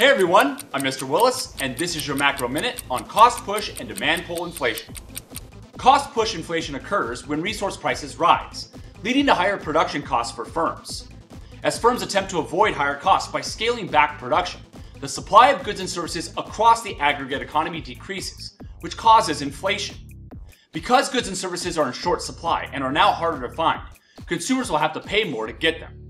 Hey everyone, I'm Mr. Willis, and this is your Macro Minute on cost push and demand pull inflation. Cost push inflation occurs when resource prices rise, leading to higher production costs for firms. As firms attempt to avoid higher costs by scaling back production, the supply of goods and services across the aggregate economy decreases, which causes inflation. Because goods and services are in short supply and are now harder to find, consumers will have to pay more to get them.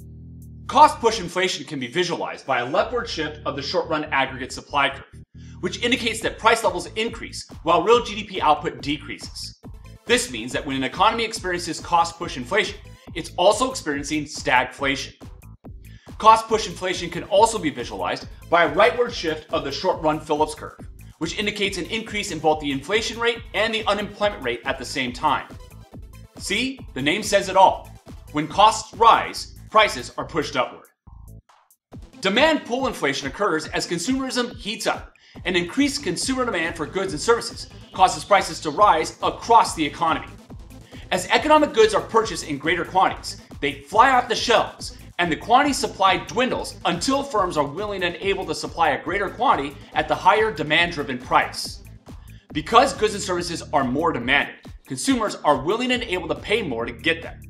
Cost push inflation can be visualized by a leftward shift of the short-run aggregate supply curve, which indicates that price levels increase while real GDP output decreases. This means that when an economy experiences cost push inflation, it's also experiencing stagflation. Cost push inflation can also be visualized by a rightward shift of the short-run Phillips curve, which indicates an increase in both the inflation rate and the unemployment rate at the same time. See, the name says it all. When costs rise, prices are pushed upward. Demand pull inflation occurs as consumerism heats up, and increased consumer demand for goods and services causes prices to rise across the economy. As economic goods are purchased in greater quantities, they fly off the shelves, and the quantity supplied dwindles until firms are willing and able to supply a greater quantity at the higher demand-driven price. Because goods and services are more demanded, consumers are willing and able to pay more to get them.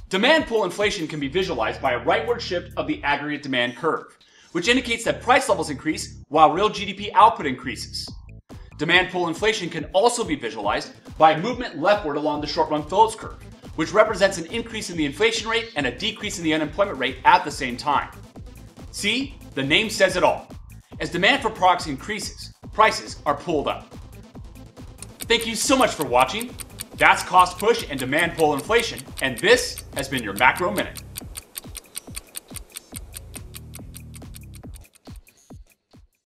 Demand pull inflation can be visualized by a rightward shift of the aggregate demand curve, which indicates that price levels increase while real GDP output increases. Demand pull inflation can also be visualized by a movement leftward along the short-run Phillips curve, which represents an increase in the inflation rate and a decrease in the unemployment rate at the same time. See, the name says it all. As demand for products increases, prices are pulled up. Thank you so much for watching. That's cost push and demand pull inflation, and this has been your Macro Minute.